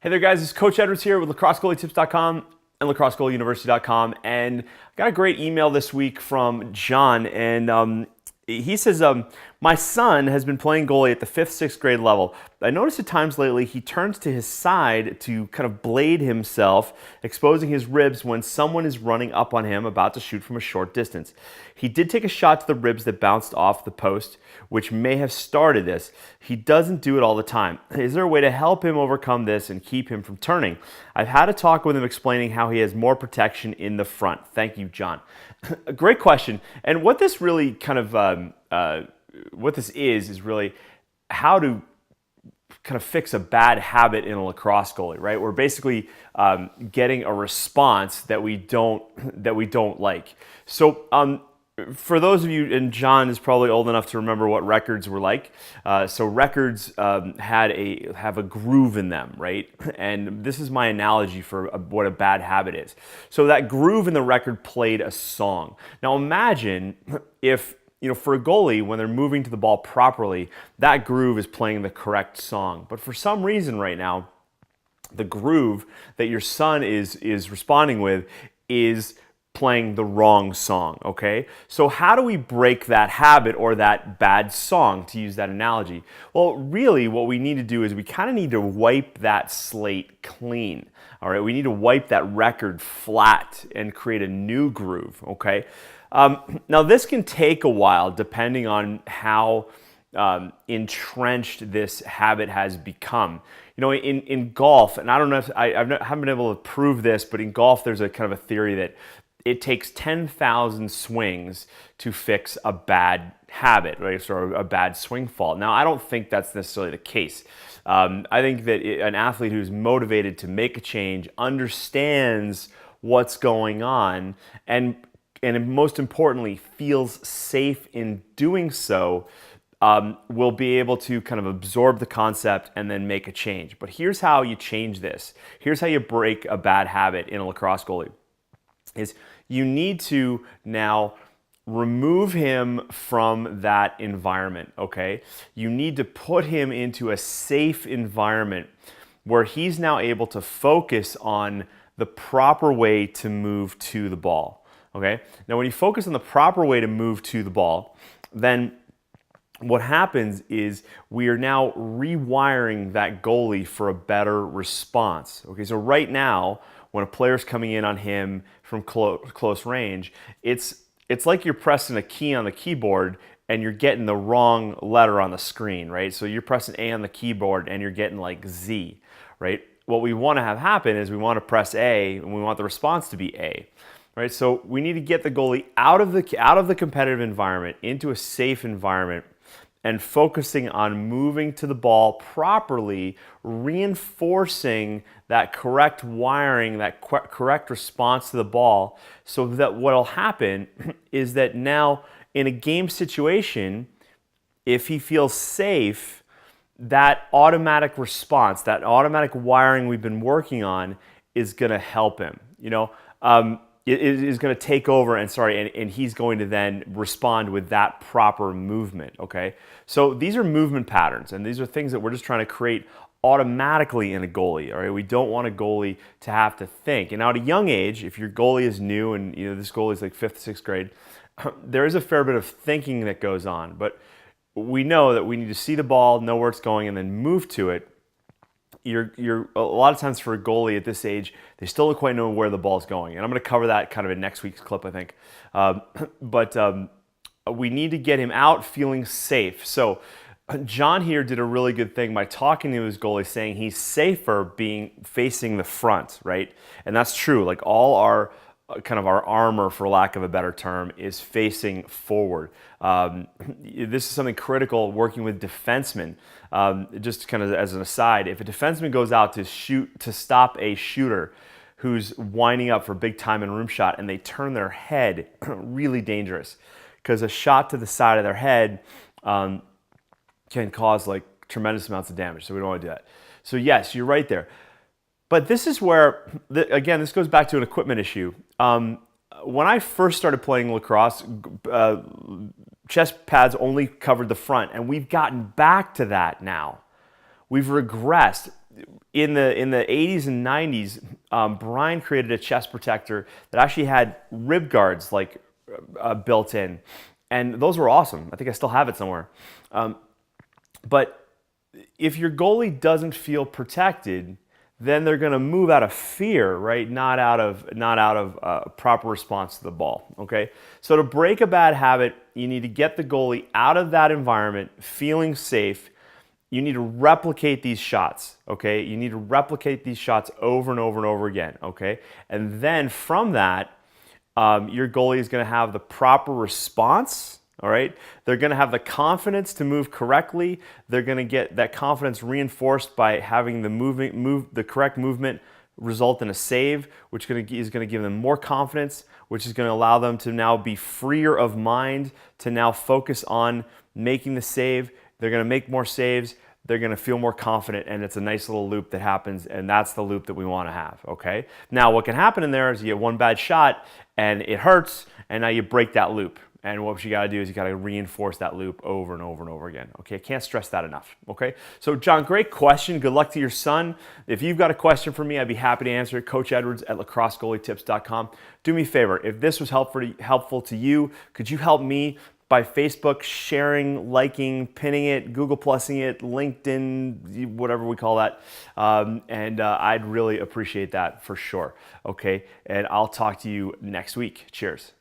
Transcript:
Hey there guys, it's Coach Edwards here with lacrossegoalietips.com and lacrossegoalieuniversity.com, and I got a great email this week from John, and he says, my son has been playing goalie at the 5th, 6th grade level. I noticed at times lately he turns to his side to kind of blade himself, exposing his ribs when someone is running up on him about to shoot from a short distance. He did take a shot to the ribs that bounced off the post, which may have started this. He doesn't do it all the time. Is there a way to help him overcome this and keep him from turning? I've had a talk with him explaining how he has more protection in the front. Thank you, John. A great question. And what this really kind of, what this is really how to kind of fix a bad habit in a lacrosse goalie, right? We're basically getting a response that we don't like. So for those of you, and John is probably old enough to remember what records were like. So records have a groove in them, right? And this is my analogy for what a bad habit is. So that groove in the record played a song. Now imagine if, for a goalie, when they're moving to the ball properly, that groove is playing the correct song. But for some reason right now, the groove that your son is responding with is playing the wrong song, okay? So how do we break that habit or that bad song, to use that analogy? Well, really what we need to do is we kind of need to wipe that slate clean, all right? We need to wipe that record flat and create a new groove, okay? Now this can take a while depending on how entrenched this habit has become. In golf, and I don't know if I haven't been able to prove this, but in golf there's a kind of a theory that it takes 10,000 swings to fix a bad habit, right? Or a bad swing fault. Now, I don't think that's necessarily the case. I think that an athlete who's motivated to make a change understands what's going on and most importantly, feels safe in doing so, will be able to kind of absorb the concept and then make a change. But here's how you change this. Here's how you break a bad habit in a lacrosse goalie. Is you need to now remove him from that environment, okay? You need to put him into a safe environment where he's now able to focus on the proper way to move to the ball, okay? Now, when you focus on the proper way to move to the ball, then what happens is we are now rewiring that goalie for a better response, okay? So right now, when a player's coming in on him from close range, it's like you're pressing a key on the keyboard and you're getting the wrong letter on the screen, right? So you're pressing A on the keyboard and you're getting like Z, right? What we want to have happen is we want to press A and we want the response to be A, right? So we need to get the goalie out of the competitive environment into a safe environment and focusing on moving to the ball properly, reinforcing that correct wiring, that correct response to the ball, so that what'll happen is that now in a game situation, if he feels safe, that automatic response, that automatic wiring we've been working on is gonna help him, It is going to take over and he's going to then respond with that proper movement, okay? So these are movement patterns, and these are things that we're just trying to create automatically in a goalie, all right? We don't want a goalie to have to think. And now at a young age, if your goalie is new and this goalie is like 5th, 6th grade, there is a fair bit of thinking that goes on, but we know that we need to see the ball, know where it's going, and then move to it. You're a lot of times for a goalie at this age, they still don't quite know where the ball's going. And I'm going to cover that kind of in next week's clip, I think. But we need to get him out feeling safe. So John here did a really good thing by talking to his goalie, saying he's safer facing the front, right? And that's true. Like all our kind of our armor, for lack of a better term, is facing forward. This is something critical working with defensemen. Just kind of as an aside, if a defenseman goes out to stop a shooter who's winding up for big time and room shot and they turn their head, really dangerous, because a shot to the side of their head can cause like tremendous amounts of damage. So we don't want to do that. So yes, you're right there. But this is where, again, this goes back to an equipment issue. When I first started playing lacrosse, chest pads only covered the front, and we've gotten back to that now. We've regressed. in the 80s and 90s, Brian created a chest protector that actually had rib guards like built in, and those were awesome. I think I still have it somewhere. But if your goalie doesn't feel protected, then they're going to move out of fear, right? Not out of proper response to the ball. Okay. So to break a bad habit, you need to get the goalie out of that environment, feeling safe. You need to replicate these shots. Okay. You need to replicate these shots over and over and over again. Okay. And then from that, your goalie is going to have the proper response. All right. They're going to have the confidence to move correctly. They're going to get that confidence reinforced by having the correct movement result in a save, which is going to give them more confidence, which is going to allow them to now be freer of mind, to now focus on making the save. They're going to make more saves. They're going to feel more confident, and it's a nice little loop that happens, and that's the loop that we want to have, okay? Now, what can happen in there is you get one bad shot, and it hurts, and now you break that loop. And what you got to do is you got to reinforce that loop over and over and over again. Okay, I can't stress that enough. Okay, so John, great question. Good luck to your son. If you've got a question for me, I'd be happy to answer it. Coach Edwards at lacrossegoalietips.com. Do me a favor. If this was helpful to you, could you help me by Facebook sharing, liking, pinning it, Google Plusing it, LinkedIn, whatever we call that. I'd really appreciate that for sure. Okay, and I'll talk to you next week. Cheers.